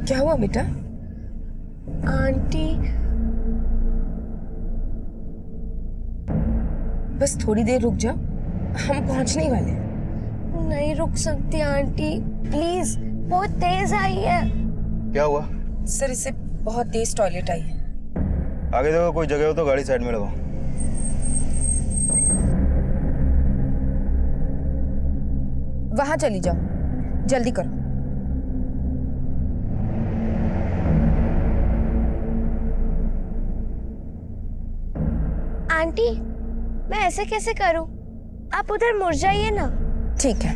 क्या हुआ बेटा? आंटी, बस थोड़ी देर रुक जाओ, हम पहुंचने ही वाले हैं। नहीं रुक सकती आंटी, प्लीज। बहुत तेज आई है। क्या हुआ? सर इसे बहुत तेज टॉयलेट आई है। आगे देखो, कोई जगह हो तो गाड़ी साइड में लगाओ। वहां चली जाओ, जल्दी करो। आंटी, मैं ऐसे कैसे करूं? आप उधर मुड़ जाइए ना। ठीक है।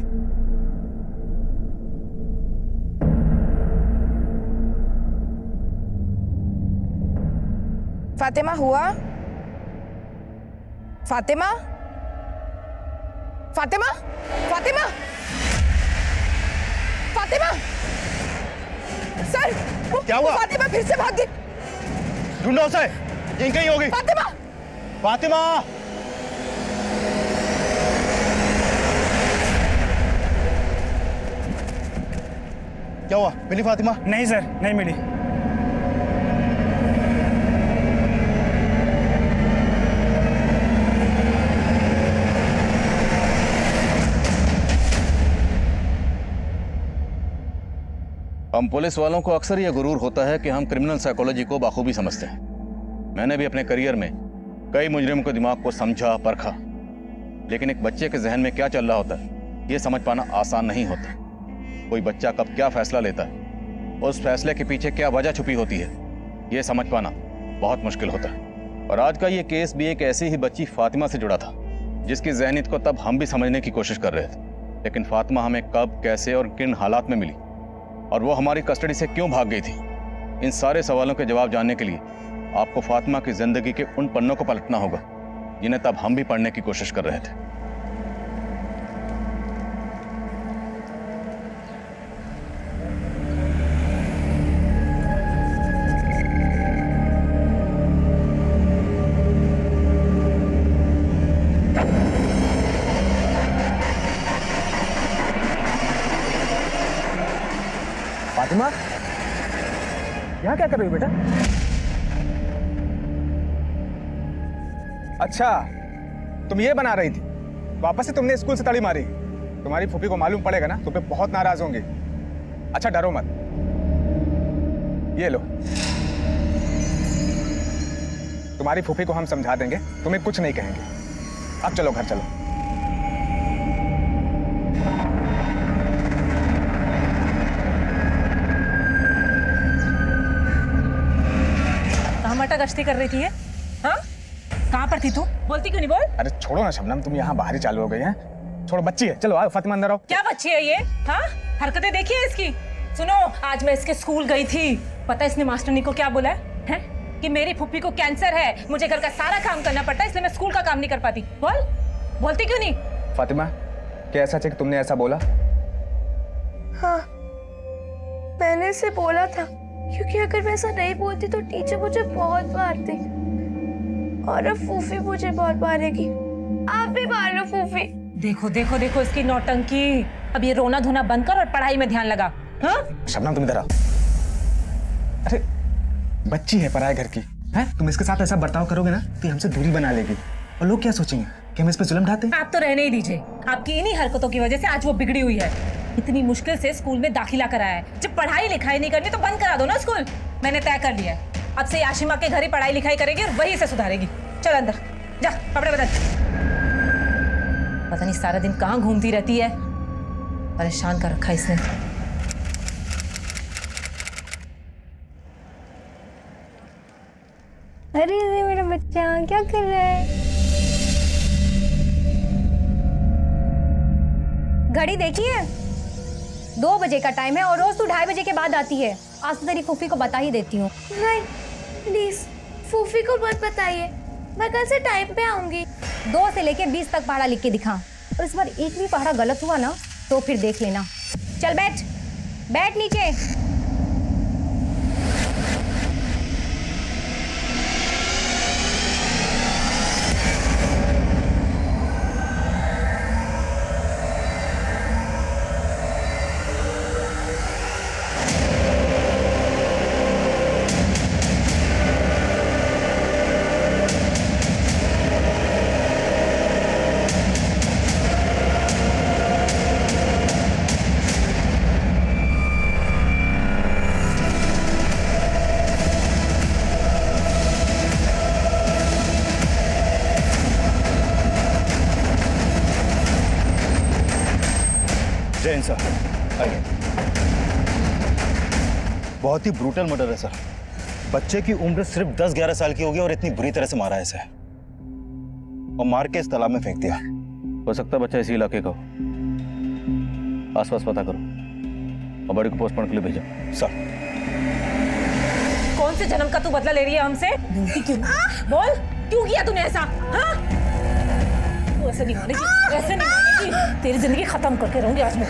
फातिमा हुआ? फातिमा? फातिमा? फातिमा? फातिमा? सर क्या हुआ? फातिमा फिर से भाग गई। ढूंढो उसे, यहीं कहीं होगी। फातिमा! फातिमा! क्या हुआ? मिली फातिमा? नहीं सर, नहीं मिली। हम पुलिस वालों को अक्सर यह गुरूर होता है कि हम क्रिमिनल साइकोलॉजी को बाखूबी समझते हैं। मैंने भी अपने करियर में कई मुजरिमों के दिमाग को समझा, परखा, लेकिन एक बच्चे के जहन में क्या चल रहा होता है यह समझ पाना आसान नहीं होता। कोई बच्चा कब क्या फैसला लेता है, उस फैसले के पीछे क्या वजह छुपी होती है, यह समझ पाना बहुत मुश्किल होता है। और आज का ये केस भी एक ऐसी ही बच्ची फातिमा से जुड़ा था, जिसकी ज़हनियत को तब हम भी समझने की कोशिश कर रहे थे। लेकिन फातिमा हमें कब, कैसे और किन हालात में मिली, और वो हमारी कस्टडी से क्यों भाग गई थी, इन सारे सवालों के जवाब जानने के लिए आपको फातिमा की जिंदगी के उन पन्नों को पलटना होगा जिन्हें तब हम भी पढ़ने की कोशिश कर रहे थे। फातिमा, यहाँ क्या कर रही हो बेटा? अच्छा, तुम ये बना रही थी। वापस से तुमने स्कूल से तड़ी मारी। तुम्हारी फूफी को मालूम पड़ेगा ना, तुम पे बहुत नाराज होंगे। अच्छा डरो मत, ये लो। तुम्हारी फूफी को हम समझा देंगे, तुम्हें कुछ नहीं कहेंगे। अब चलो घर चलो। टमाटर गश्ती कर रही थी ये? हाँ? कहाँ पर थी तू? बोलती क्यों नहीं बोल? अरे छोड़ो ना शबनम, तुम यहाँ बाहर ही चालू हो गई हैं। छोड़ो, बच्ची है। चलो आओ फातिमा, अंदर आओ। क्या बच्ची है ये? हाँ? हरकतें देखी है इसकी? सुनो, आज मैं इसके स्कूल गई थी। पता है इसने मास्टरनी को क्या बोला है? कि मेरी फुप्पी को कैंसर है, मुझे घर का सारा काम करना पड़ता है, इसलिए मैं स्कूल का काम नहीं कर पाती। बोल, बोलती क्यों नहीं? फातिमा, क्या ऐसा चाहिए कि तुमने ऐसा बोला? हाँ, मैंने इसे बोला था, क्योंकि अगर मैं ऐसा नहीं बोलती तो टीचर मुझे बहुत मारती, और अब फूफी मुझे बहुत मारेगी। आप भी मार लो फूफी। देखो देखो देखो इसकी नौटंकी। अब ये रोना धोना बंद कर और पढ़ाई में ध्यान लगा। हाँ? शबनम तुम इधर आओ। अरे बच्ची है पराये घर की, हैं? तुम इसके साथ ऐसा बर्ताव करोगे ना तो हमसे दूरी बना लेगी, और लोग क्या सोचेंगे कि हम इस पे जुल्म ढाते हैं? आप तो रहने ही दीजिए। आपकी इन्हीं हरकतों की वजह से आज वो बिगड़ी हुई है। इतनी मुश्किल से स्कूल में दाखिला कराया है, जब पढ़ाई लिखाई नहीं करनी तो बंद करा दो ना स्कूल। मैंने तय कर लिया है, अब से आशिमा के घर ही पढ़ाई लिखाई करेगी और वहीं से सुधारेगी। चल अंदर जा, कपड़े बदल। पता नहीं सारा दिन कहाँ घूमती रहती है, परेशान कर रखा इसने। अरे ये मेरा बच्चा क्या कर रहा है? घड़ी देखिए, 2 बजे का टाइम है और रोज तू 2:30 बजे के बाद आती है। आज तो तेरी फूफी को बता ही देती हूँ। नहीं प्लीज, फूफी को मत बताइए, मैं कल से टाइम पे आऊंगी। 2 से लेके 20 तक पहाड़ा लिख के दिखा, और इस बार एक भी पहाड़ा गलत हुआ ना तो फिर देख लेना। चल बैठ, बैठ नीचे। बहुत ही ब्रूटल मर्डर है सर। बच्चे की उम्र सिर्फ 10-11 साल की होगी और इतनी बुरी तरह से मारा है इसे और मार के इस तालाब में फेंक दिया। हो सकता है बच्चा इसी इलाके का हो। आसपास पता करो और बड़ी को पोस्टमार्टम के लिए भेजो। सर कौन से जन्म का तू बदला ले रही है हमसे? बोलती क्यों? बोल, क्यों किया तूने ऐसा? हाँ? तू ऐसे नहीं मानेगी, ऐसे नहीं मानेगी। तेरी जिंदगी खत्म करके रहूंगी आज मैं।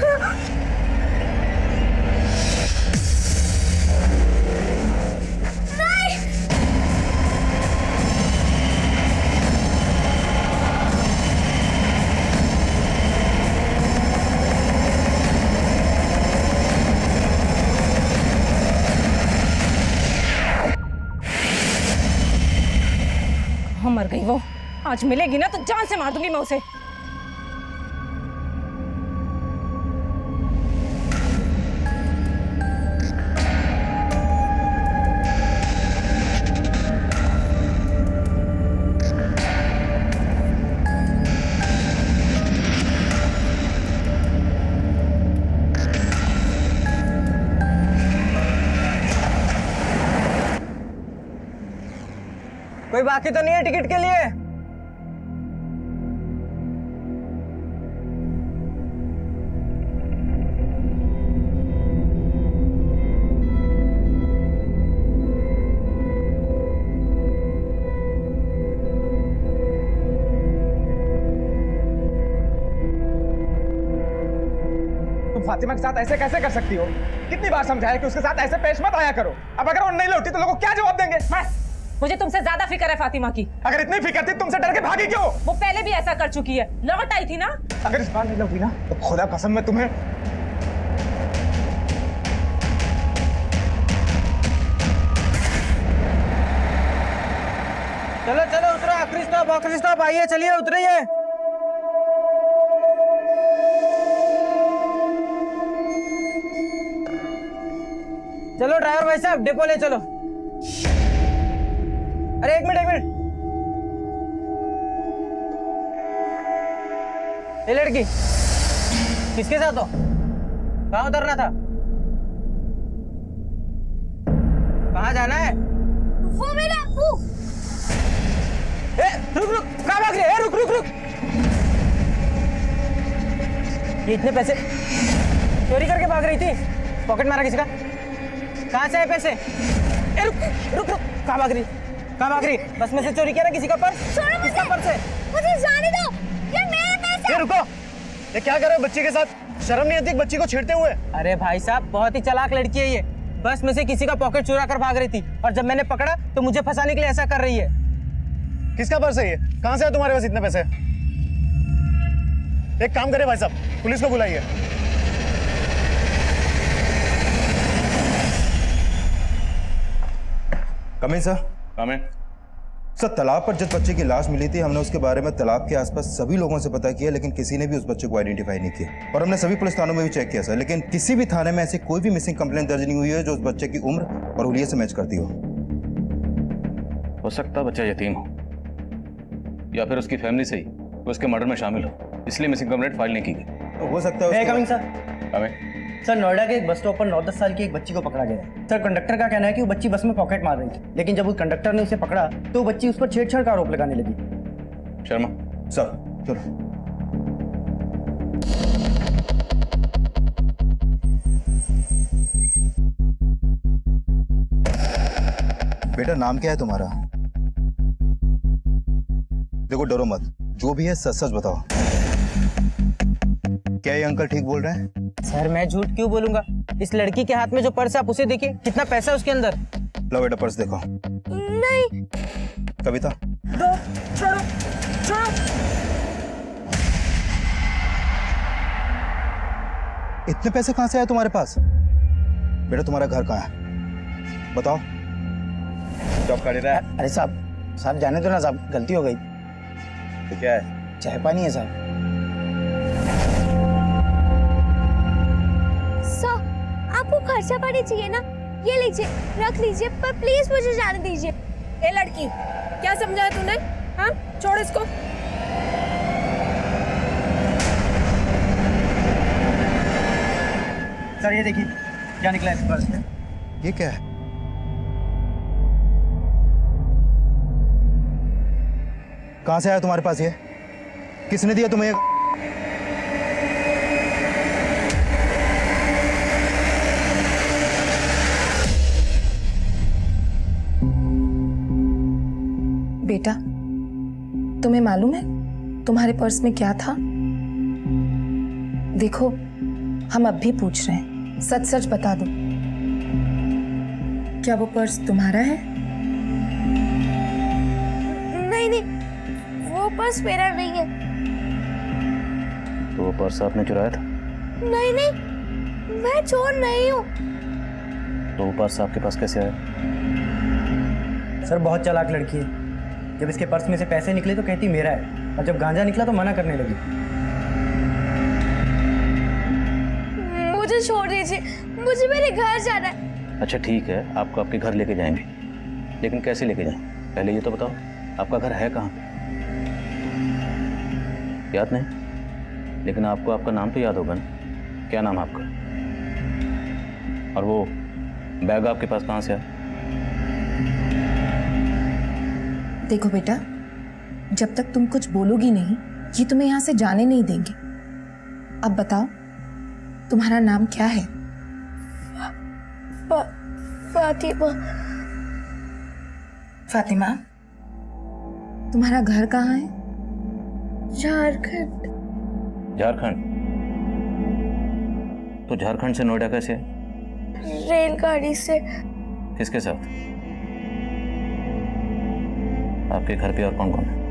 कहाँ मर गई वो? आज मिलेगी ना तो जान से मार दूंगी मैं उसे। कोई बाकी तो नहीं है टिकट के लिए? तुम फातिमा के साथ ऐसे कैसे कर सकती हो? कितनी बार समझाया कि उसके साथ ऐसे पेश मत आया करो। अब अगर वो नहीं लौटी तो लोगों क्या जवाब देंगे? बस, मुझे तुमसे ज्यादा फिक्र है फातिमा की। अगर इतनी फिक्र थी तुमसे डर के भागी क्यों? वो पहले भी ऐसा कर चुकी है, लौट आई थी ना। अगर इस बार नहीं लौटी ना तो खुदा कसम मैं तुम्हें। चलो चलो उतरो, आखिरी स्टॉप आइए, चलिए उतरिए। चलो ड्राइवर भाई साहब डिपो ले चलो। अरे एक मिनट। ये लड़की किसके साथ हो? कहाँ उतरना था? कहाँ जाना है? वो मेरा अब्बू। रुक कहाँ भाग रही है? रुक ये इतने पैसे चोरी करके भाग रही थी? पॉकेट मारा किसी का? कहाँ से आए पैसे? रुक कहाँ भाग रही? बस में से चोरी किया ना किसी का पर्स? किसका पर्स है? मुझे जाने दो, ये मेरे पैसे। ये रुको, ये क्या कर रहे हो बच्चे के साथ? शर्म नहीं आती बच्ची को छेड़ते हुए? अरे भाई साहब बहुत ही चालाक लड़की है ये। बस में से किसी का पॉकेट चुरा कर भाग रही थी और जब मैंने पकड़ा तो मुझे फंसाने के लिए ऐसा कर रही है। किसका पर्स है ये? कहाँ से है तुम्हारे पास इतने पैसे? एक काम करे भाई साहब, पुलिस को बुलाइए। Coming sir. कमें। सर तालाब पर जिस बच्चे की लाश मिली थी हमने उसके बारे में तालाब के आसपास सभी लोगों से पता किया लेकिन किसी ने भी उस बच्चे को आइडेंटिफाई नहीं किया और हमने सभी पुलिस थानों में भी चेक किया सर, लेकिन किसी भी थाने में ऐसी कोई भी मिसिंग कंप्लेंट दर्ज नहीं हुई है जो उस बच्चे की उम्र और हुलिये से मैच करती हो सकता है बच्चा यतीम हो या फिर उसकी फैमिली से ही उसके मर्डर में शामिल हो, इसलिए मिसिंग कंप्लेंट फाइल नहीं की गई। तो हो सकता है कमिंग सर। कमें। सर नोएडा के एक बस स्टॉप पर 9-10 साल की एक बच्ची को पकड़ा गया है। सर कंडक्टर का कहना है कि वो बच्ची बस में पॉकेट मार रही थी, लेकिन जब उस कंडक्टर ने उसे पकड़ा तो बच्ची उस पर छेड़छाड़ का आरोप लगाने लगी। शर्मा। सर चलो। बेटा नाम क्या है तुम्हारा? देखो डरो मत, जो भी है सच सच बताओ। क्या ये अंकल ठीक बोल रहे हैं? सर मैं झूठ क्यों बोलूंगा? इस लड़की के हाथ में जो पर्स है आप उसे देखिए, कितना पैसा है उसके अंदर। लो बेटा पर्स देखो। नहीं। कविता दो, छोड़ो। इतने पैसे कहां से आए तुम्हारे पास? बेटा तुम्हारा घर कहाँ है बताओ। जॉब कर रहा है? अरे साहब जाने दो ना साहब, गलती हो गई। तो क्या है? चाय पानी है साहब। सर आपको खर्चा पानी चाहिए ना, ये लीजिए रख लीजिए, पर प्लीज मुझे जाने दीजिए। ए लड़की, क्या समझा है तूने? हाँ, छोड़ इसको। सर ये देखिए क्या निकला है इस पर्स में। ये क्या है? कहां से आया तुम्हारे पास ये? किसने दिया तुम्हें ये? बेटा, तुम्हें मालूम है तुम्हारे पर्स में क्या था? देखो, हम अब भी पूछ रहे हैं, सच सच बता दो, क्या वो पर्स तुम्हारा है? नहीं नहीं, वो पर्स मेरा नहीं है। तो वो पर्स आपने चुराया था? नहीं नहीं, मैं चोर नहीं हूँ। तो वो पर्स आपके पास कैसे आया? सर बहुत चालाक लड़की है। जब इसके पर्स में से पैसे निकले तो कहती मेरा है, और जब गांजा निकला तो मना करने लगी। मुझे छोड़ दीजिए, मुझे मेरे घर जाना है। अच्छा ठीक है, आपको आपके घर लेके जाएंगे, लेकिन कैसे लेके जाएं? पहले ये तो बताओ आपका घर है कहाँ पे? याद नहीं? लेकिन आपको आपका नाम तो याद होगा ना? क्या नाम है आपका? और वो बैग आपके पास कहाँ से आया? देखो बेटा, जब तक तुम कुछ बोलोगी नहीं, ये तुम्हें यहाँ से जाने नहीं देंगे। अब बताओ, तुम्हारा नाम क्या है? फातिमा। फातिमा, तुम्हारा घर कहाँ है? झारखंड। झारखंड? तो झारखंड से नोएडा कैसे? रेलगाड़ी से। किसके साथ? आपके घर पे और कौन कौन है?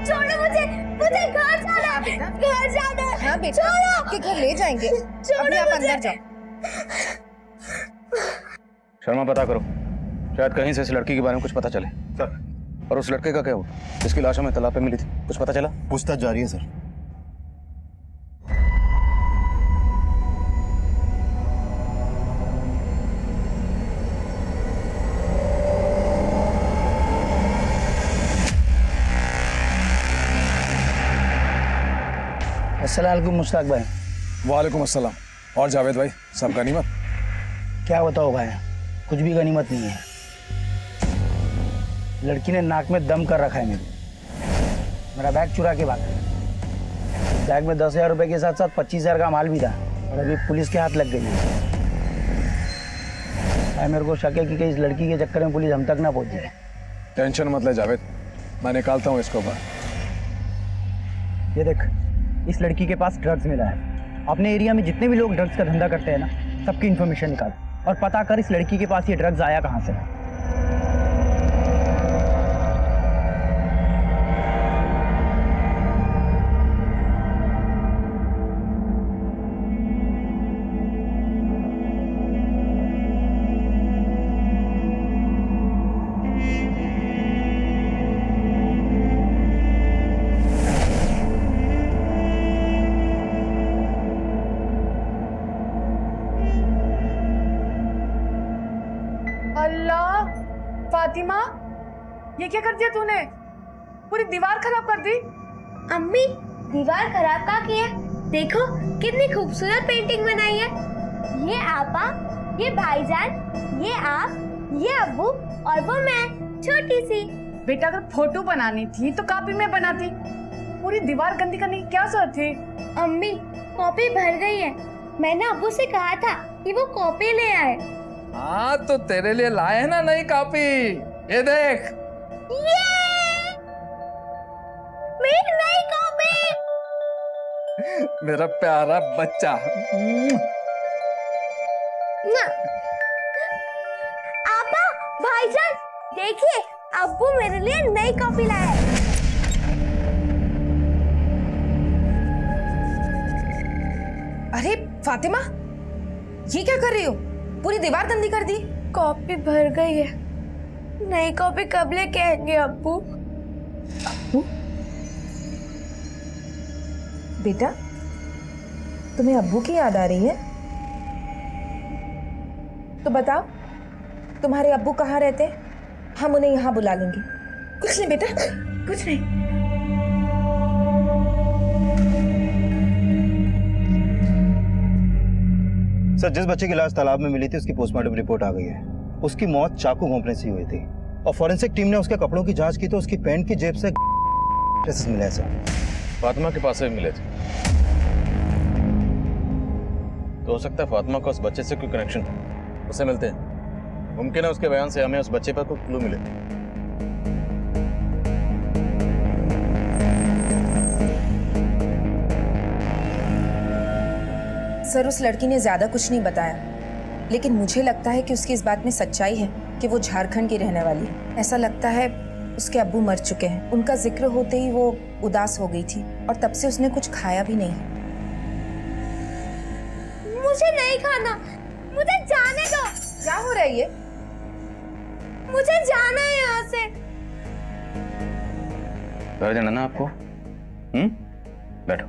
छोड़ो मुझे, मुझे घर जाना है, घर जाना है। हाँ बेटा, आपके घर ले जाएंगे। अभी आप अंदर जाओ। शर्मा, पता करो, शायद कहीं से इस लड़की के बारे में कुछ पता चले। सर, और उस लड़के का क्या हुआ जिसकी लाश हमें तालाब पे मिली थी? कुछ पता चला? पूछताछ जारी है सर। अस्सलाम वालेकुम मुश्ताक भाई। वालेकुम अस्सलाम। और जावेद भाई, सब गनीमत? क्या बताओ भाई, कुछ भी गनीमत नहीं है। लड़की ने नाक में दम कर रखा है मेरा बैग चुरा के भाग गई। बैग में 10,000 रुपए के साथ साथ 25,000 का माल भी था, और अभी पुलिस के हाथ लग गई है। भाई मेरे को शक है कि कहीं इस लड़की के चक्कर में पुलिस हम तक ना पहुंची है। टेंशन मत ले जावेद, मैं निकालता हूँ इसको बाहर। ये देख, इस लड़की के पास ड्रग्स मिला है। अपने एरिया में जितने भी लोग ड्रग्स का धंधा करते हैं ना, सबकी इन्फॉर्मेशन निकाल और पता कर इस लड़की के पास ये ड्रग्स आया कहाँ से है। अल्लाह, फातिमा, ये क्या कर दिया तूने? पूरी दीवार खराब कर दी। अम्मी, दीवार खराब का किया? देखो कितनी खूबसूरत पेंटिंग बनाई है। ये आपा, ये भाईजान, ये आप, ये अब्बू और वो मैं, छोटी सी। बेटा, अगर फोटो बनानी थी तो कॉपी में बनाती। पूरी दीवार गंदी करने की क्या जरूरत थी? अम्मी, कॉपी भर गई है। मैंने अब्बू से कहा था कि वो कॉपी ले आए। हाँ, तो तेरे लिए लाए हैं ना नई कॉपी। ये देख, ये मेरी नई कॉपी। मेरा प्यारा बच्चा। ना आपा, भाईजान, देखिए अब्बू मेरे लिए नई कॉपी लाए हैं। अरे फातिमा, ये क्या कर रही हो? पूरी दीवार गंदी कर दी। कॉपी भर गई है। नई कॉपी कब लेके आएंगे अब्बू? बेटा, तुम्हें अब्बू की याद आ रही है? तो बताओ, तुम्हारे अब्बू कहाँ रहते हैं? हम उन्हें यहाँ बुला लेंगे। कुछ नहीं बेटा, कुछ नहीं। सर, जिस बच्चे की लाश तालाब में मिली थी उसकी पोस्टमार्टम रिपोर्ट आ गई है। उसकी मौत चाकू घोंपने से हुई थी और फॉरेंसिक टीम ने उसके कपड़ों की जांच की तो उसकी पैंट की जेब से ट्रेसेस मिले हैं सर। फातिमा के पास से भी मिले थे, तो हो सकता है फातिमा का उस बच्चे से कोई कनेक्शन हो। उसे मिलते हैं, मुमकिन है उसके बयान से हमें उस बच्चे पर कोई क्लू मिले। सर, उस लड़की ने ज्यादा कुछ नहीं बताया, लेकिन मुझे लगता है कि उसकी इस बात में सच्चाई है कि वो झारखंड की रहने वाली है। ऐसा लगता है उसके अब्बू मर चुके हैं। उनका जिक्र होते ही वो उदास हो गई थी और तब से उसने कुछ खाया भी नहीं। मुझे नहीं खाना, मुझे जाने दो। क्या हो रहा है ये? मुझे जाना है यहाँ से। घर जाना ना आपको? बैठो।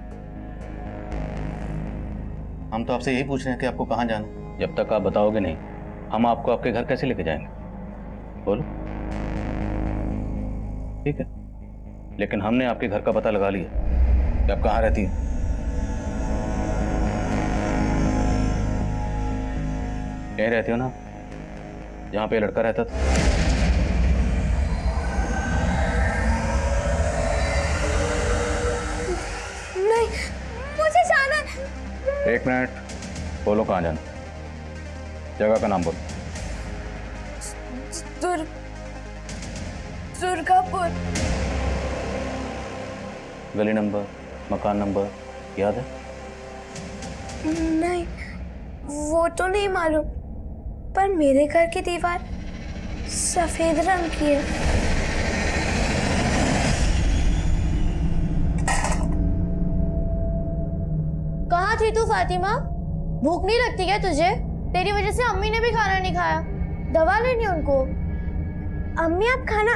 हम तो आपसे यही पूछ रहे हैं कि आपको कहाँ जाना है। जब तक आप बताओगे नहीं, हम आपको आपके घर कैसे लेके जाएंगे? बोलो। ठीक है, लेकिन हमने आपके घर का पता लगा लिया कि आप कहाँ रहती हैं। यहीं रहती हो ना, जहाँ पे लड़का रहता था? नहीं, मुझे जाना है। एक मिनट, बोलो कहाँ जाना? जगह का नाम बोलो। दुर्गापुर। गली नंबर, मकान नंबर याद है? नहीं, वो तो नहीं मालूम, पर मेरे घर की दीवार सफेद रंग की है। कहाँ थी तू फातिमा? भूख नहीं लगती क्या तुझे? तेरी वजह से अम्मी ने भी खाना नहीं खाया। दवा लेनी उनको। अम्मी आप खाना।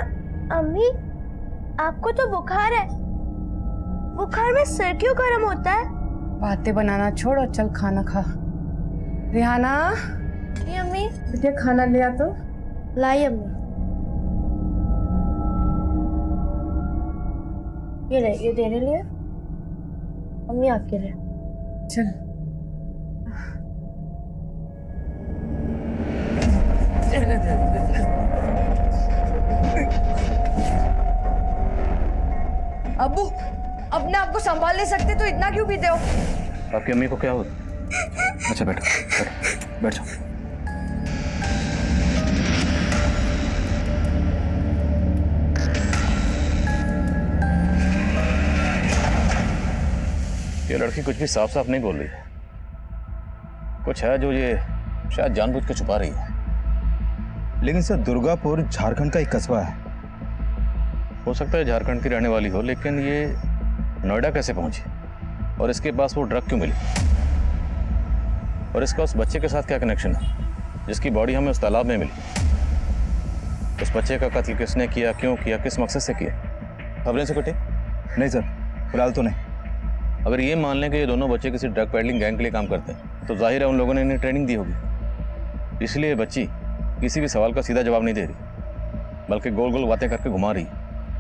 अम्मी, आपको तो बुखार है। बुखार में सिर क्यों गर्म होता है? बातें बनाना छोड़ और चल खाना खा। रिहाना, ये अम्मी। बेटे खाना लिया तो लाई अम्मी। ये ले, ये तेरे लिए, अम्मी आपके लिए। चल। अब्बू, अपने आप को संभाल नहीं सकते तो इतना क्यों पीते हो? आपकी अम्मी को क्या हो? अच्छा बैठो, बैठो, बैठ जाओ। ये लड़की कुछ भी साफ साफ नहीं बोल रही है। कुछ है जो ये शायद जानबूझ के छुपा रही है। लेकिन सर, दुर्गापुर झारखंड का एक कस्बा है। हो सकता है झारखंड की रहने वाली हो, लेकिन ये नोएडा कैसे पहुंची? और इसके पास वो ड्रग क्यों मिली? और इसका उस बच्चे के साथ क्या कनेक्शन है जिसकी बॉडी हमें उस तालाब में मिली? उस बच्चे का कत्ल किसने किया, क्यों किया, किस मकसद से किया? खबरें से कटे? नहीं सर, फिलहाल तो नहीं। अगर ये मान लें कि ये दोनों बच्चे किसी ड्रग पेडलिंग गैंग के लिए काम करते हैं, तो जाहिर है उन लोगों ने इन्हें ट्रेनिंग दी होगी। इसलिए बच्ची किसी भी सवाल का सीधा जवाब नहीं दे रही, बल्कि गोल गोल बातें करके घुमा रही।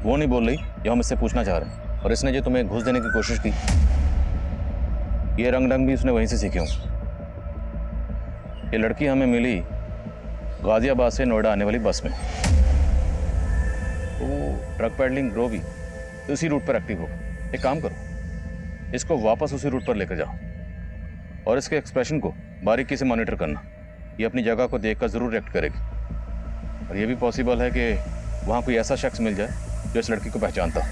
वो नहीं बोल रही जो हम इससे पूछना चाह रहे हैं। और इसने जो तुम्हें घूस देने की कोशिश की, ये रंग ढंग भी उसने वहीं से सीखे हों। ये लड़की हमें मिली गाजियाबाद से नोएडा आने वाली बस में। तो ड्रग पेडलिंग ग्रो भी उसी रूट पर एक्टिव हो। एक काम करो, इसको वापस उसी रूट पर लेकर जाओ और इसके एक्सप्रेशन को बारीकी से मॉनिटर करना। ये अपनी जगह को देखकर जरूर रिएक्ट करेगी। और ये भी पॉसिबल है कि वहाँ कोई ऐसा शख्स मिल जाए जो इस लड़की को पहचानता हो।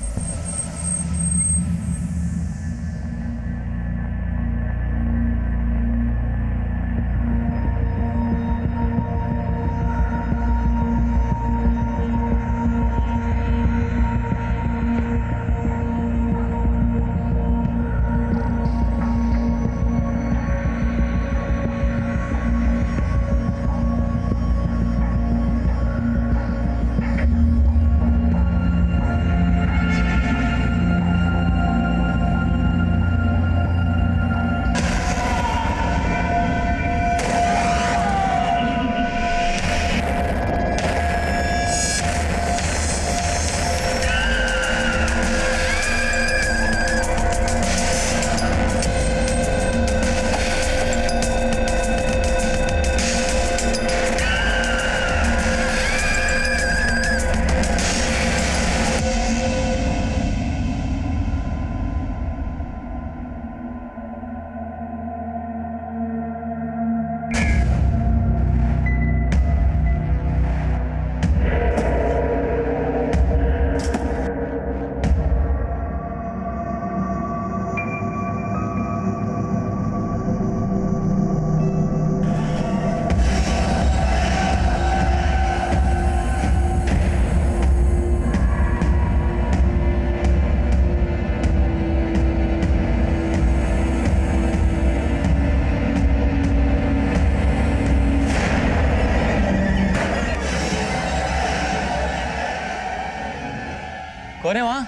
कौन है वहां?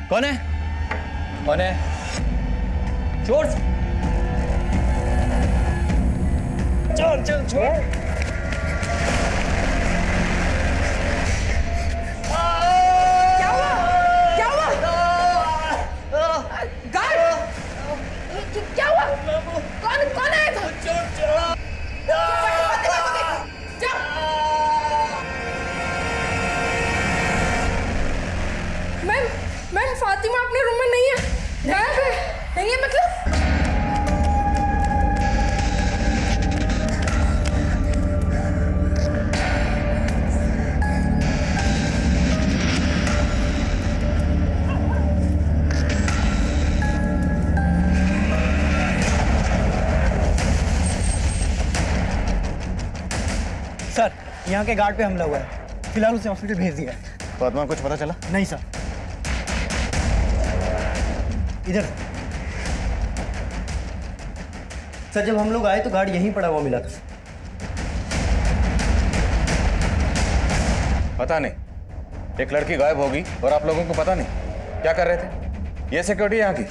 कौन है? कौन है? चोर चल चल चोर। क्या हुआ? कौन है? मैम फातिमा अपने रूम में नहीं है, गायब है। नहीं है मतलब? सर, यहाँ के गार्ड पे हमला हुआ है, फिलहाल उसे हॉस्पिटल भेज दिया है। फातिमा कुछ पता चला? नहीं सर। इधर सर, जब हम लोग आए तो गार्ड यहीं पड़ा हुआ मिला था। पता नहीं, एक लड़की गायब होगी और आप लोगों को पता नहीं। क्या कर रहे थे? ये सिक्योरिटी यहाँ की?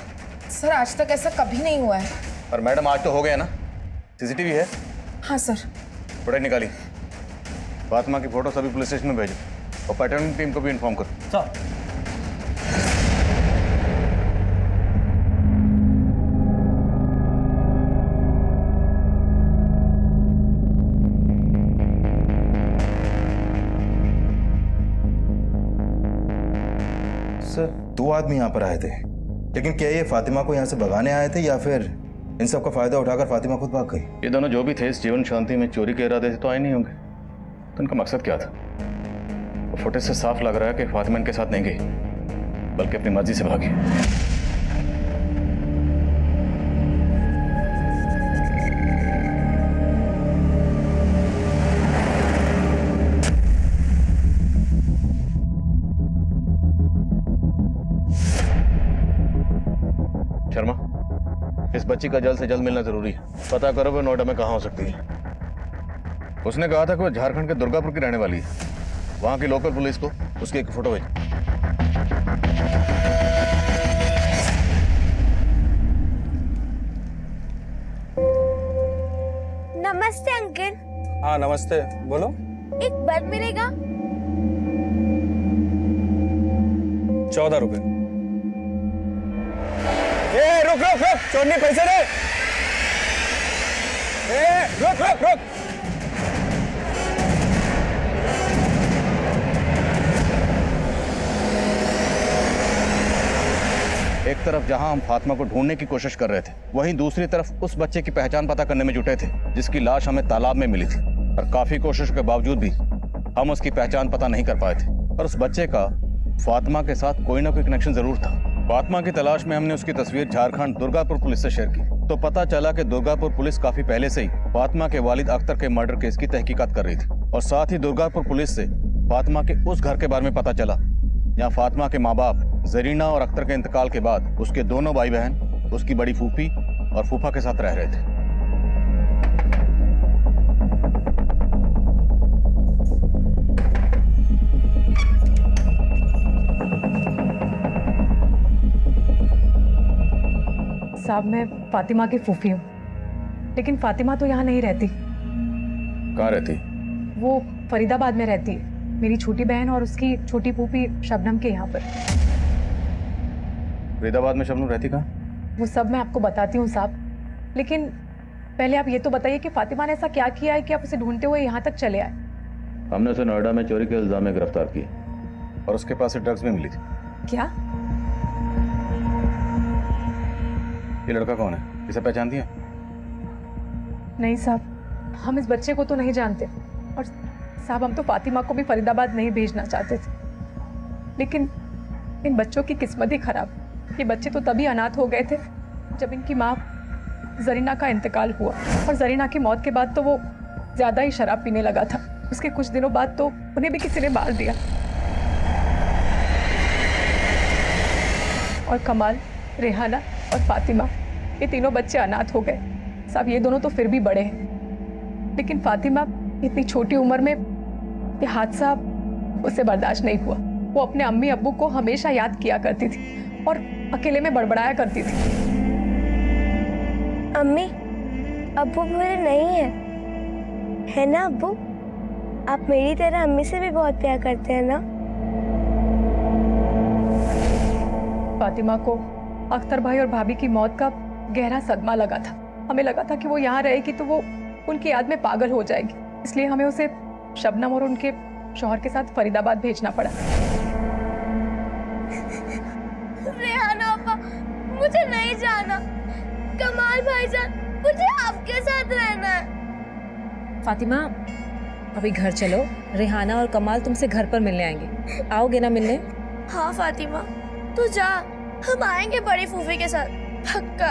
सर आज तक ऐसा कभी नहीं हुआ है। और मैडम आज तो हो गया ना? सीसीटीवी है? हाँ सर। फुटेज निकाली, फातिमा की फोटो सभी पुलिस स्टेशन में भेजो और पैटर्निंग टीम को भी इन्फॉर्म करो। सर सर 2 आदमी यहाँ पर आए थे, लेकिन क्या ये फातिमा को यहाँ से भगाने आए थे या फिर इन सब का फायदा उठाकर फातिमा खुद भाग गई? ये दोनों जो भी थे इस जीवन शांति में चोरी के इरादे से तो आए नहीं होंगे। तो इनका मकसद क्या था? फुटेज से साफ लग रहा है कि फातिमा इनके साथ नहीं गई, बल्कि अपनी मर्जी से भागी। शर्मा, इस बच्ची का जल्द से जल्द मिलना जरूरी है। पता करो वो नोएडा में कहाँ हो सकती है। उसने कहा था कि वो झारखंड के दुर्गापुर की रहने वाली है। वहां की लोकल पुलिस को उसकी एक फोटो भेज। नमस्ते अंकल। हाँ नमस्ते, बोलो। एक बर्फ मिलेगा? 14 रुपए। ए रुक रुक रुक, चोर ने पैसे दे। ए रुक रुक रुक। एक तरफ जहां हम फातिमा को ढूंढने की कोशिश कर रहे थे, वहीं दूसरी तरफ उस बच्चे की पहचान पता करने में जुटे थे जिसकी लाश हमें तालाब में मिली थी। और काफी कोशिश के बावजूद भी हम उसकी पहचान पता नहीं कर पाए थे। और उस बच्चे का फातिमा के साथ कोई ना कोई कनेक्शन जरूर था। फातिमा की तलाश में हमने उसकी तस्वीर झारखंड दुर्गापुर पुलिस से शेयर की, तो पता चला कि दुर्गापुर पुलिस काफी पहले से ही फातिमा के वालिद अख्तर के मर्डर केस की तहकीकात कर रही थी। और साथ ही दुर्गापुर पुलिस से फातिमा के उस घर के बारे में पता चला जहाँ फातिमा के माँ बाप जरीना और अख्तर के इंतकाल के बाद उसके दोनों भाई बहन, उसकी बड़ी फूफी और फूफा के साथ रह रहे थे। साहब मैं फातिमा की फूफी हूँ, लेकिन फातिमा तो यहाँ नहीं रहती। कहाँ रहती? वो फरीदाबाद में रहती है। मेरी छोटी बहन और उसकी छोटी फूफी शबनम के यहाँ पर। फरीदाबाद में शबनम रहती कहाँ? वो सब मैं आपको बताती हूँ साहब, लेकिन पहले आप ये तो बताइए कि फातिमा ने ऐसा क्या किया है कि आप उसे ढूंढते हुए यहाँ तक चले आए? हमने उसे नोएडा में चोरी के इल्जाम में गिरफ्तार किया और उसके पास से ड्रग्स भी मिली थी। क्या? ये लड़का कौन है? इसे पहचानती है? नहीं साहब, हम इस बच्चे को तो नहीं जानते। और साहब हम तो फातिमा को भी फरीदाबाद नहीं भेजना चाहते थे, लेकिन इन बच्चों की किस्मत ही खराब। ये बच्चे तो तभी अनाथ हो गए थे जब इनकी माँ जरीना का इंतकाल हुआ। और जरीना की मौत के बाद तो वो ज़्यादा ही शराब पीने लगा था। उसके कुछ दिनों बाद तो उन्हें भी किसी ने मार दिया। और कमाल, रेहाना और फातिमा, ये तीनों बच्चे अनाथ हो गए। साहब ये दोनों तो फिर भी बड़े हैं, लेकिन फातिमा इतनी छोटी उम्र में ये हादसा उससे बर्दाश्त नहीं हुआ। वो अपने अम्मी अब्बू को हमेशा याद किया करती थी और अकेले में बड़बड़ाया करती थी। अम्मी, अब्बू बुरे नहीं है ना अब्बू? आप मेरी तरह अम्मी से भी बहुत प्यार करते हैं ना? फातिमा को अख्तर भाई और भाभी की मौत का गहरा सदमा लगा था। हमें लगा था कि वो यहाँ रहेगी तो वो उनकी याद में पागल हो जाएगी, इसलिए हमें उसे शबनम और उनके शौहर के साथ फरीदाबाद भेजना पड़ा। रेहाना अब्बा, मुझे नहीं जाना। कमाल भाईजान, मुझे आपके साथ रहना है। फातिमा, अभी घर चलो, रेहाना और कमाल तुमसे घर पर मिलने आएंगे। आओगे ना मिलने? हाँ फातिमा, तू जा, हम आएंगे बड़ी फूफी के साथ, पक्का।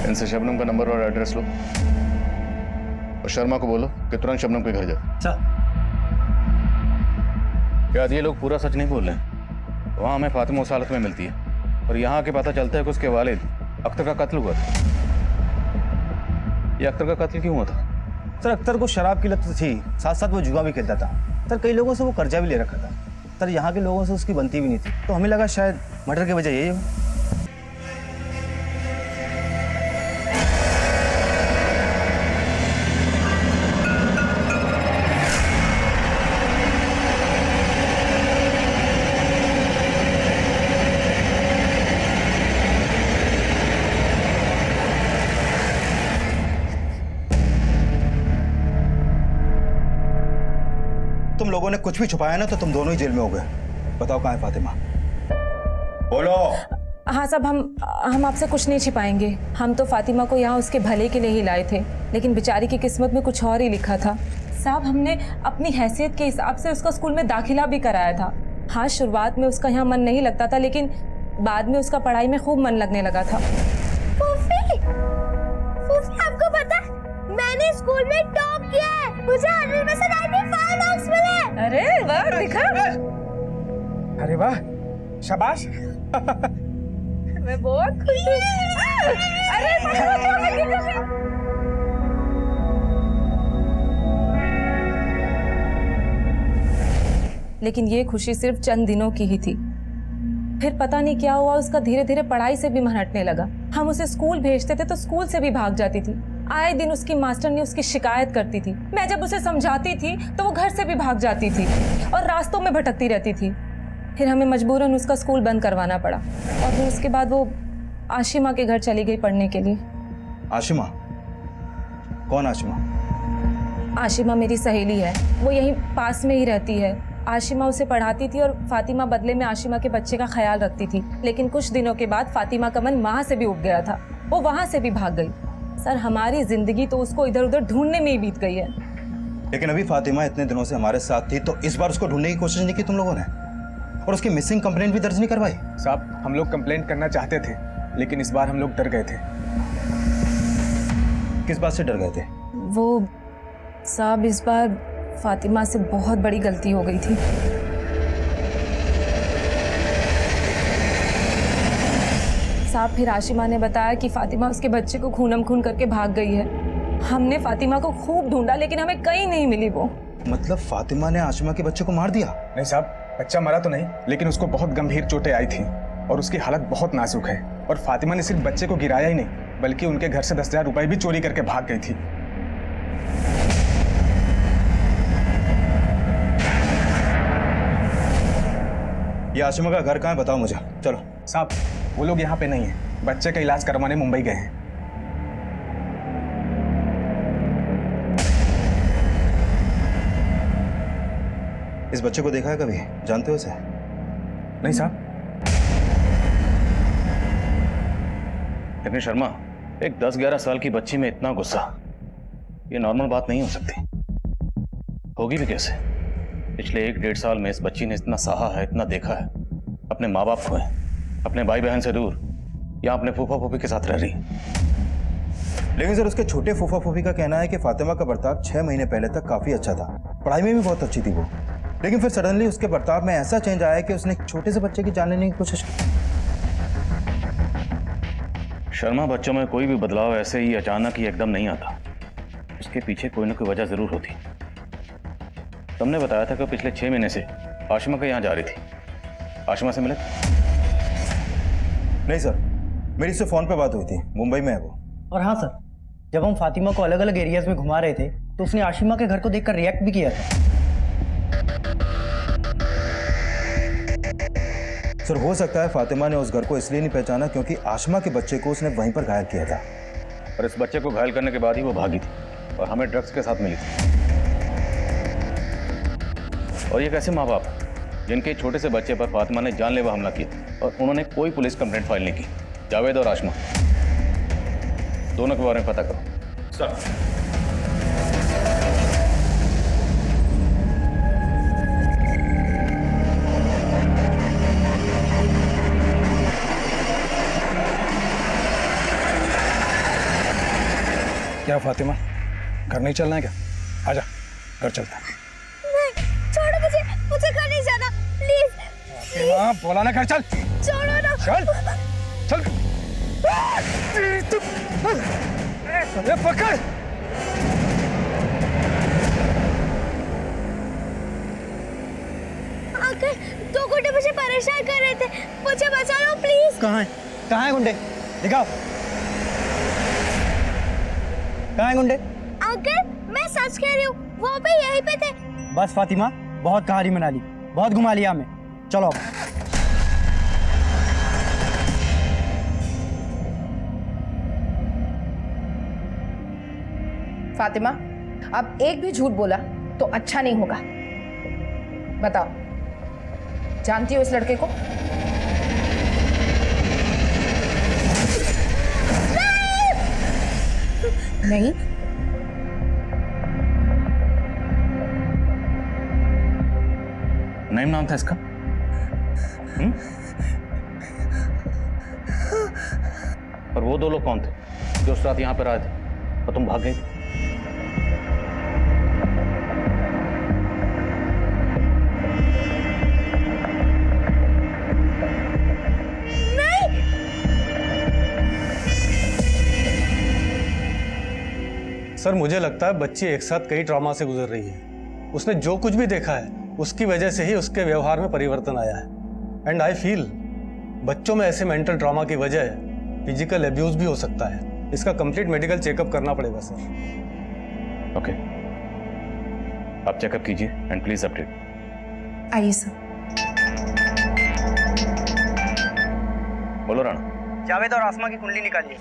इनसे शबनम का नंबर और एड्रेस लो और शर्मा को बोलो कि तुरंत शबनम के घर जाओ। सर। याद ये लोग पूरा सच नहीं बोल रहे हैं। वहाँ हमें फातिमा उस हालत में मिलती है और यहाँ आके पता चलता है कि उसके वालिद अख्तर का कत्ल हुआ था। ये अख्तर का कत्ल क्यों हुआ था? सर अख्तर को शराब की लत तो थी, साथ साथ वो जुआ भी खेलता था। सर कई लोगों से वो कर्जा भी ले रखा था। सर यहाँ के लोगों से उसकी बनती भी नहीं थी, तो हमें लगा शायद मर्डर की वजह यही हो। तुम लोगों ने कुछ भी छुपाया ना तो तुम दोनों ही जेल में हो गए। बताओ कहाँ है फातिमा? बोलो। हाँ साहब, हम आपसे कुछ नहीं छिपाएंगे। हम तो फातिमा को यहाँ उसके भले के लिए ही लाए थे, लेकिन बेचारी की किस्मत में कुछ और ही लिखा था। साहब, हमने अपनी हैसियत के हिसाब से उसका स्कूल में दाखिला भी कराया था। हाँ, शुरुआत में उसका यहाँ मन नहीं लगता था, लेकिन बाद में उसका पढ़ाई में खूब मन लगने लगा था। फूफी, फूफी आपको पता है, मैंने स्कूल में टॉप किया है। मुझे 100 में से 95 मार्क्स मिले। अरे वाह, दिखा। अरे वाह, शाबाश। मैं बहुत खुश हूँ। अरे लेकिन ये खुशी सिर्फ चंद दिनों की ही थी। फिर पता नहीं क्या हुआ, उसका धीरे धीरे पढ़ाई से भी मन हटने लगा। हम उसे स्कूल भेजते थे तो स्कूल से भी भाग जाती थी। आए दिन उसकी मास्टरनी उसकी शिकायत करती थी। मैं जब उसे समझाती थी तो वो घर से भी भाग जाती थी और रास्तों में भटकती रहती थी। फिर हमें मजबूरन उसका स्कूल बंद करवाना पड़ा और फिर उसके बाद वो आशिमा के घर चली गई पढ़ने के लिए। आशिमा? कौन आशिमा? आशिमा मेरी सहेली है, वो यहीं पास में ही रहती है। आशिमा उसे पढ़ाती थी और फातिमा बदले में आशिमा के बच्चे का ख्याल रखती थी। लेकिन कुछ दिनों के बाद फातिमा का मन वहाँ से भी उब गया था, वो वहाँ से भी भाग गई। सर, हमारी जिंदगी तो उसको इधर उधर ढूंढने में ही बीत गई है। लेकिन अभी फातिमा इतने दिनों से हमारे साथ थी, तो इस बार उसको ढूंढने की कोशिश नहीं की तुम लोगों ने? और उसकी मिसिंग कंप्लेंट भी दर्ज नहीं करवाई? साहब, हम लोग कंप्लेंट करना चाहते थे, लेकिन इस बार हम लोग डर गए थे। किस बात से डर गए थे? वो साहब, इस बार फातिमा से बहुत बड़ी गलती हो गई थी। साहब, फिर आशिमा ने बताया कि फातिमा उसके बच्चे को खूनम खून करके भाग गई है। हमने फातिमा को खूब ढूंढा लेकिन हमें कहीं नहीं मिली वो। मतलब फातिमा ने आशिमा के बच्चे को मार दिया? नहीं साहब, बच्चा मरा तो नहीं, लेकिन उसको बहुत गंभीर चोटें आई थी और उसकी हालत बहुत नाजुक है। और फातिमा ने सिर्फ बच्चे को गिराया ही नहीं, बल्कि उनके घर से 10,000 रुपए भी चोरी करके भाग गई थी। ये आशिमा का घर कहाँ है, बताओ मुझे। चलो। साहब, वो लोग यहाँ पे नहीं है, बच्चे का इलाज करवाने मुंबई गए हैं। इस बच्चे को देखा है कभी? जानते हो इसे? नहीं साहब। लेकिन शर्मा, एक 10-11 साल की बच्ची में इतना गुस्सा, ये नॉर्मल बात नहीं हो सकती। होगी भी कैसे? पिछले 1-1.5 साल में इस बच्ची ने इतना सहा है, इतना देखा है। अपने माँ बाप को है, अपने भाई बहन से दूर, या अपने फूफा फूफी के साथ रह रही। लेकिन सर उसके छोटे फूफा फूफी का कहना है कि फातिमा का बर्ताव 6 महीने पहले तक काफी अच्छा था, पढ़ाई में भी बहुत अच्छी थी वो, लेकिन फिर सडनली उसके बर्ताव में ऐसा चेंज आया कि उसने एक छोटे से बच्चे की जान लेने की कोशिश की। शर्मा, बच्चों में कोई भी बदलाव ऐसे ही अचानक ही एकदम नहीं आता, उसके पीछे कोई ना कोई वजह जरूर होती। तुमने बताया था कि पिछले 6 महीने से आशिमा के यहाँ जा रही थी, आशिमा से मिले? नहीं सर, मेरी उससे फोन पे बात हुई थी, मुंबई में है वो। और हाँ सर, जब हम फातिमा को अलग अलग एरियाज में घुमा रहे थे तो उसने आशिमा के घर को देखकर रिएक्ट भी किया था। सर हो सकता है फातिमा ने उस घर को इसलिए नहीं पहचाना क्योंकि आशिमा के बच्चे को उसने वहीं पर घायल किया था, और इस बच्चे को घायल करने के बाद ही वो भागी थी और हमें ड्रग्स के साथ मिली थी। और ये कैसे माँ बाप जिनके छोटे से बच्चे पर फातिमा ने जानलेवा हमला किया और उन्होंने कोई पुलिस कंप्लेंट फाइल नहीं की? जावेद और आशिमा दोनों के बारे में पता करो। सर। क्या फातिमा, घर नहीं चलना है क्या? आजा, घर चलता है। नहीं, छोड़ो मुझे, मुझे घर नहीं जाना, प्लीज। हाँ, बोला ना घर चल। छोड़ो ना। चल, चल। अरे पकड़। अंकल, 2 गुंडे मुझे परेशान कर रहे थे, मुझे बचा लो प्लीज। कहाँ है गुंडे? दिखाओ, कहाँ है गुंडे? अंकल, मैं सच कह रही हूँ, वो भी यहीं पे थे। बस फातिमा, बहुत कहानी बना ली, बहुत घुमा लिया हमें, चलो। फातिमा, अब एक भी झूठ बोला तो अच्छा नहीं होगा। बताओ, जानती हो इस लड़के को? नहीं? नईम नाम था इसका? और वो 2 लोग कौन थे जो उस रात यहाँ पर आए थे और तुम भाग गई? सर मुझे लगता है बच्ची एक साथ कई ट्रॉमा से गुजर रही है। उसने जो कुछ भी देखा है उसकी वजह से ही उसके व्यवहार में परिवर्तन आया है। एंड आई फील बच्चों में ऐसे मेंटल ट्रॉमा की वजह फिजिकल एब्यूज भी हो सकता है। इसका कंप्लीट मेडिकल चेकअप करना पड़ेगा सर। ओके, आप चेकअप कीजिए एंड प्लीज अपडेट। आइए सर। बोलो राणा। जावेद और आसमा की कुंडली निकालिए।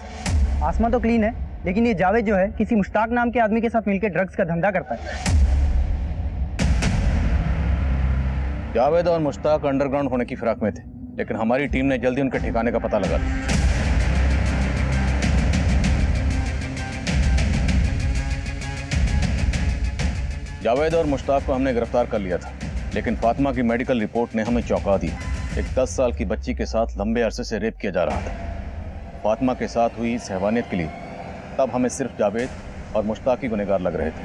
आसमा तो क्लीन है, लेकिन ये जावेद जो है किसी मुश्ताक नाम के आदमी के साथ मिलकर ड्रग्स का धंधा करता है। जावेद और मुश्ताक अंडरग्राउंड होने की फिराक में थे, लेकिन हमारी टीम ने जल्दी उनके ठिकाने का पता लगा लिया। जावेद और मुश्ताक को हमने गिरफ्तार कर लिया था, लेकिन फातिमा की मेडिकल रिपोर्ट ने हमें चौंका दिया। एक 10 साल की बच्ची के साथ लंबे अरसे से रेप किया जा रहा था। फातिमा के साथ हुई इस हैवानियत के लिए तब हमें सिर्फ जावेद और मुश्ताक ही गुनहगार लग रहे थे।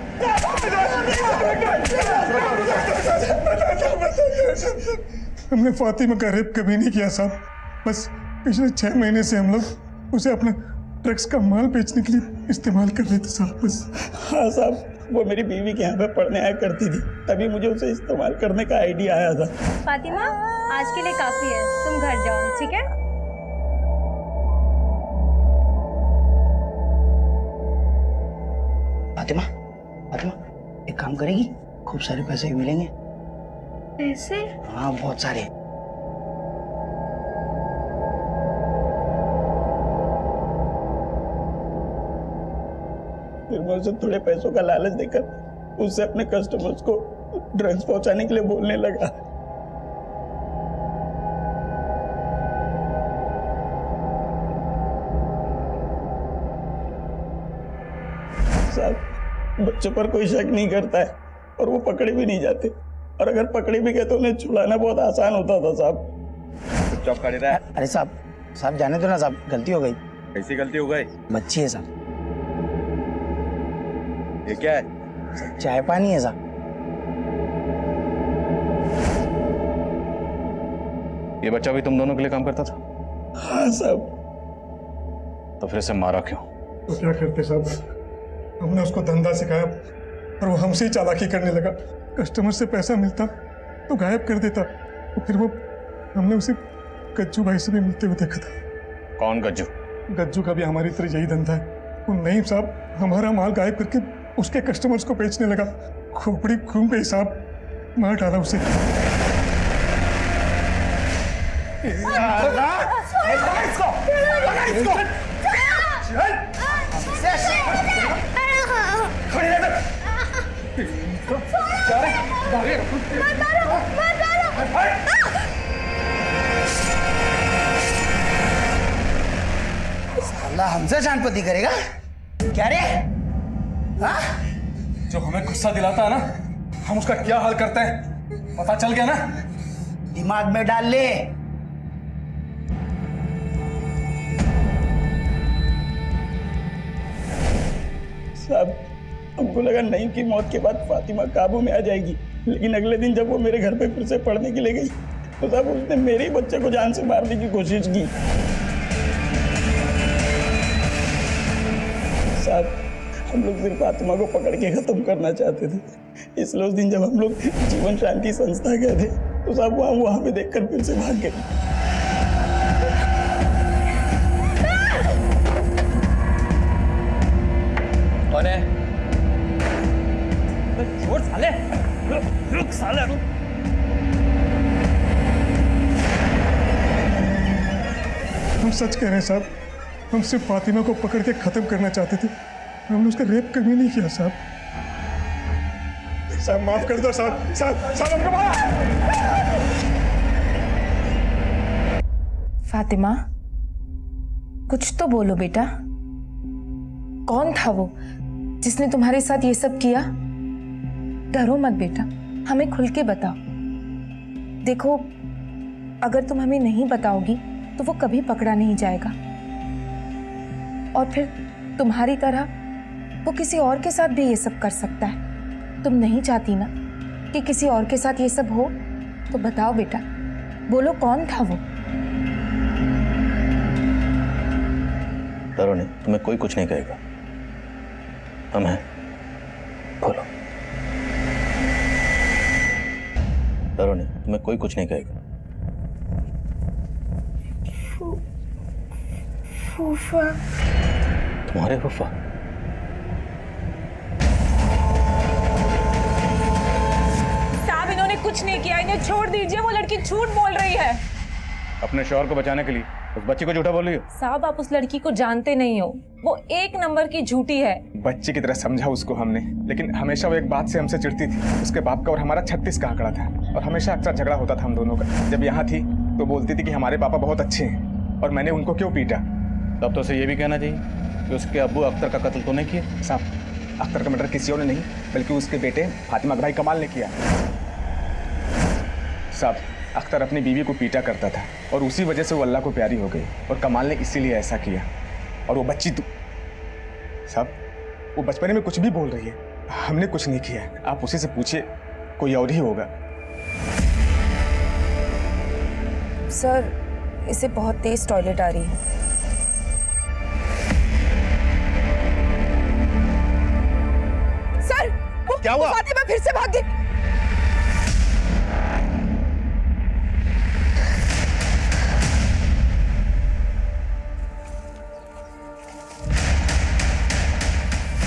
हमने फातिमा का रेप कभी नहीं किया साहब, बस पिछले 6 महीने से हम लोग उसे अपना ड्रग्स का माल बेचने के लिए इस्तेमाल कर रहे थे साहब, बस। हाँ साहब, वो मेरी बीवी के यहाँ पे पढ़ने आया करती थी, तभी मुझे उसे इस्तेमाल करने का आइडिया आया था। फातिमा, आज के लिए काफी है, तुम घर जाओ, ठीक है? फातिमा, फातिमा, एक काम करेगी? खूब सारे पैसे मिलेंगे। पैसे? हाँ, बहुत सारे। फिर मैं उसे थोड़े पैसों का लालच देकर उससे अपने कस्टमर्स को ड्रग्स पहुंचाने के लिए बोलने लगा। साहब, बच्चों पर कोई शक नहीं करता है और वो पकड़े भी नहीं जाते, और अगर पकड़े भी गए तो उन्हें छुड़ाना बहुत आसान होता था साहब। चुप खड़े रहे। अरे साहब जाने दो ना साहब, गलती हो गई। कैसी गलती हो गई? बच्ची है साहब। ये क्या है? चाय पानी है साहब। ये बच्चा भी तुम दोनों के लिए काम करता था? हाँ साहब। तो फिर इसे मारा क्यों? तो क्या करते साहब, हमने उसको धंधा सिखाया और वो हमसे ही चालाकी करने लगा। कस्टमर से पैसा मिलता तो गायब कर देता, तो फिर वो हमने उसे गज्जू भाई से भी मिलते हुए देखा था। कौन गज्जू? गज्जू का भी हमारी तरह यही धंधा है। वो नईम साहब हमारा माल गायब करके उसके कस्टमर्स को बेचने लगा। खोपड़ी घूम गई साहब, मार डाला उसे। अल्लाह हमसे शांतपति करेगा क्या रे? हाँ? जो हमें गुस्सा दिलाता है ना, हम उसका क्या हाल करते हैं पता चल गया ना? दिमाग में डाल ले। साहब हमको लगा नईम की मौत के बाद फातिमा काबू में आ जाएगी, लेकिन अगले दिन जब वो मेरे घर पे फिर से पढ़ने के लिए गई तो साहब उसने मेरे ही बच्चे को जान से मारने की कोशिश की। साहब हम लोग सिर्फ फातिमा को पकड़ के खत्म करना चाहते थे, इसलिए उस दिन जब हम लोग जीवन शांति संस्था गए थे तो साहब वहाँ पे देखकर फिर से भाग गई। कौन है? छोड़ साले, रुक साले रुक। हम सच कह रहे हैं साहब, हम सिर्फ फातिमा को पकड़ के खत्म करना चाहते थे, हमने उसका रेप कभी नहीं किया साहब। साहब माफ कर दो साहब, साहब हमको मारा। फातिमा, कुछ तो बोलो बेटा, कौन था वो जिसने तुम्हारे साथ ये सब किया? डरो मत बेटा, हमें खुल के बताओ। देखो, अगर तुम हमें नहीं बताओगी तो वो कभी पकड़ा नहीं जाएगा, और फिर तुम्हारी तरह वो किसी और के साथ भी ये सब कर सकता है। तुम नहीं चाहती ना कि किसी और के साथ ये सब हो? तो बताओ बेटा, बोलो कौन था वो? डरो नहीं, तुम्हें कोई कुछ नहीं कहेगा, हम हैं। बोलो। डरो नहीं, तुम्हें कोई कुछ नहीं कहेगा। फूफा। तुम्हारे फूफा? साहब इन्होंने कुछ नहीं किया, इन्हें छोड़ दीजिए, वो लड़की झूठ बोल रही है। अपने शौहर को बचाने के लिए उस बच्ची को झूठा बोल रही हो? साहब आप उस लड़की को जानते नहीं हो, वो एक नंबर की झूठी है। बच्चे की तरह समझा उसको हमने, लेकिन हमेशा वो एक बात से हमसे चिढ़ती थी। उसके बाप का और हमारा 36 का आंकड़ा था, और हमेशा अक्सर झगड़ा होता था हम दोनों का। जब यहाँ थी तो बोलती थी कि हमारे पापा बहुत अच्छे हैं, और मैंने उनको क्यों पीटा। तब तो उसे ये भी कहना चाहिए कि उसके अब्बू अख्तर का कत्ल तो नहीं किया। साहब अख्तर का मर्डर किसी और ने नहीं, बल्कि उसके बेटे फातिमा के भाई कमाल ने किया। साहब अख्तर अपनी बीवी को पीटा करता था, और उसी वजह से वो अल्लाह को प्यारी हो गई, और कमाल ने इसीलिए ऐसा किया। और वो बच्ची तो साहब वो बचपन में कुछ भी बोल रही है, हमने कुछ नहीं किया। आप उसी से पूछिए, कोई और ही होगा। सर, इसे बहुत तेज टॉयलेट आ रही है। सर, क्या हुआ? फातिमा फिर से भाग गई।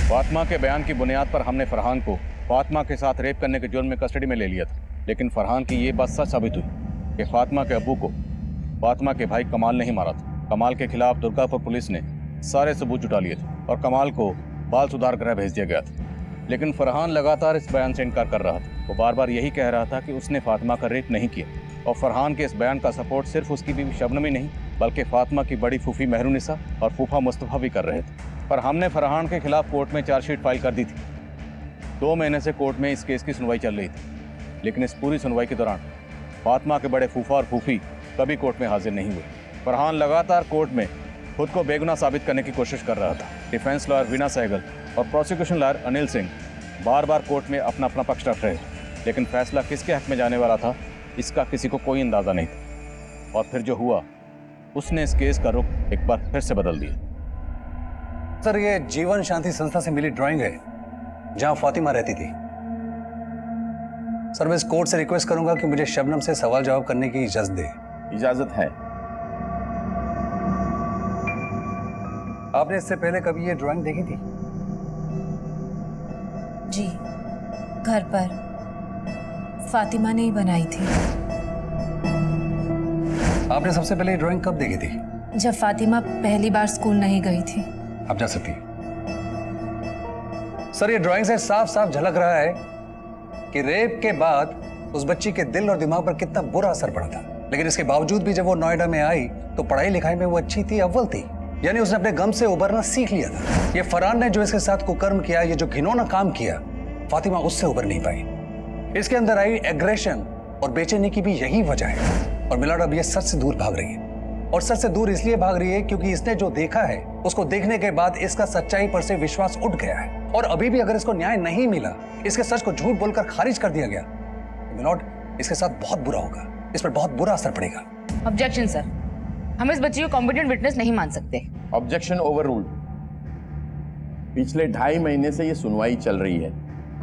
फातिमा के बयान की बुनियाद पर हमने फरहान को फातिमा के साथ रेप करने के जुर्म में कस्टडी में ले लिया था, लेकिन फरहान की ये बात सच साबित हुई कि फातिमा के अब्बू को फातिमा के भाई कमाल ने ही मारा था। कमाल के खिलाफ दुर्गापुर पुलिस ने सारे सबूत जुटा लिए थे और कमाल को बाल सुधार गृह भेज दिया गया था, लेकिन फरहान लगातार इस बयान से इनकार कर रहा था। वो बार बार यही कह रहा था कि उसने फातिमा का रेप नहीं किया, और फरहान के इस बयान का सपोर्ट सिर्फ उसकी बीवी शबनम ही नहीं बल्कि फातिमा की बड़ी फूफी मेहरुनिसा और फूफा मुस्तफ़ा भी कर रहे थे। पर हमने फरहान के खिलाफ कोर्ट में चार्जशीट फाइल कर दी थी। 2 महीने से कोर्ट में इस केस की सुनवाई चल रही थी, लेकिन इस पूरी सुनवाई के दौरान फातिमा के बड़े फूफा और फूफी कभी कोर्ट में हाजिर नहीं हुए। फरहान लगातार कोर्ट में खुद को बेगुनाह साबित करने की कोशिश कर रहा था। डिफेंस लॉयर वीना सहगल और प्रोसिक्यूशन लॉयर अनिल सिंह बार बार कोर्ट में अपना अपना पक्ष रख रहे, लेकिन फैसला किसके हक में जाने वाला था इसका किसी को कोई अंदाजा नहीं था। और फिर जो हुआ उसने इस केस का रुख एक बार फिर से बदल दिया। सर, ये जीवन शांति संस्था से मिली ड्राइंग है जहां फातिमा रहती थी। सर, मैं इस कोर्ट से रिक्वेस्ट करूंगा कि मुझे शबनम से सवाल जवाब करने की इजाजत दे। इजाजत है। आपने इससे पहले कभी ये ड्राइंग देखी थी? जी, घर पर फातिमा ने ही बनाई थी। आपने सबसे पहले ये ड्राइंग कब देखी थी? जब फातिमा पहली बार स्कूल नहीं गई थी। आप जा सकती। सर, ये ड्राइंग से साफ साफ झलक रहा है कि रेप के बाद उस बच्ची के दिल और दिमाग पर कितना बुरा असर पड़ा था, लेकिन इसके बावजूद भी जब वो नोएडा में आई तो पढ़ाई लिखाई में वो अच्छी थी, अव्वल थी। यानी उसने अपने गम से उबरना सीख लिया था। ये फरहान ने जो इसके साथ कुकर्म किया, ये जो घिनौना काम किया, फातिमा उससे उबर नहीं पाई। इसके अंदर आई एग्रेशन और बेचैनी की भी यही वजह है। और मिलाड अब ये सच से दूर भाग रही है, और सच से दूर इसलिए भाग रही है क्योंकि इसने जो देखा है उसको देखने के बाद इसका सच्चाई पर से विश्वास उठ गया है। और अभी भी अगर इसको न्याय नहीं मिला, इसके सच को झूठ बोलकर खारिज कर दिया गया, तो मिलाड इसके साथ बहुत बुरा होगा, इस पर बहुत बुरा असर पड़ेगा। ऑब्जेक्शन सर, हम इस बच्ची को कॉम्पिटेंट विटनेस नहीं मान सकते। Objection overruled. पिछले 2.5 महीने से ये सुनवाई चल रही है।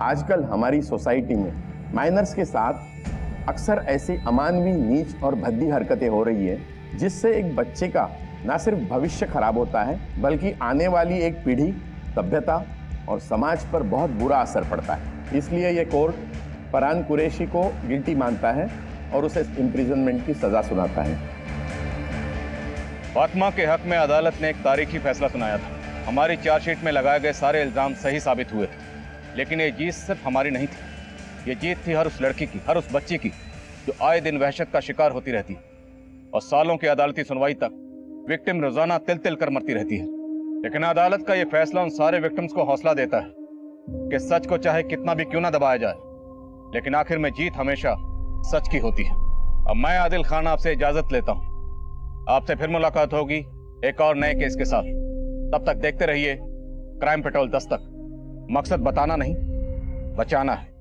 आजकल हमारी सोसाइटी में माइनर्स के साथ अक्सर ऐसी अमानवीय, नीच और भद्दी हरकतें हो रही है जिससे एक बच्चे का न सिर्फ भविष्य खराब होता है बल्कि आने वाली एक पीढ़ी, सभ्यता और समाज पर बहुत बुरा असर पड़ता है। इसलिए ये कोर्ट फरहान कुरैशी को गिल्टी मानता है और उसे इम्प्रिजनमेंट की सजा सुनाता है। फातिमा के हक में अदालत ने एक तारीखी फैसला सुनाया था। हमारी चार्जशीट में लगाए गए सारे इल्जाम सही साबित हुए थे, लेकिन ये जीत सिर्फ हमारी नहीं थी। ये जीत थी हर उस लड़की की, हर उस बच्ची की जो आए दिन वहशत का शिकार होती रहती है और सालों की अदालती सुनवाई तक विक्टिम रोजाना तिल तिल कर मरती रहती है। लेकिन अदालत का ये फैसला उन सारे विक्टिम्स को हौसला देता है कि सच को चाहे कितना भी क्यों ना दबाया जाए, लेकिन आखिर में जीत हमेशा सच की होती है। अब मैं आदिल खान आपसे इजाजत लेता हूं। आपसे फिर मुलाकात होगी एक और नए केस के साथ। तब तक देखते रहिए क्राइम पेट्रोल दस्तक। मकसद बताना नहीं, बचाना है।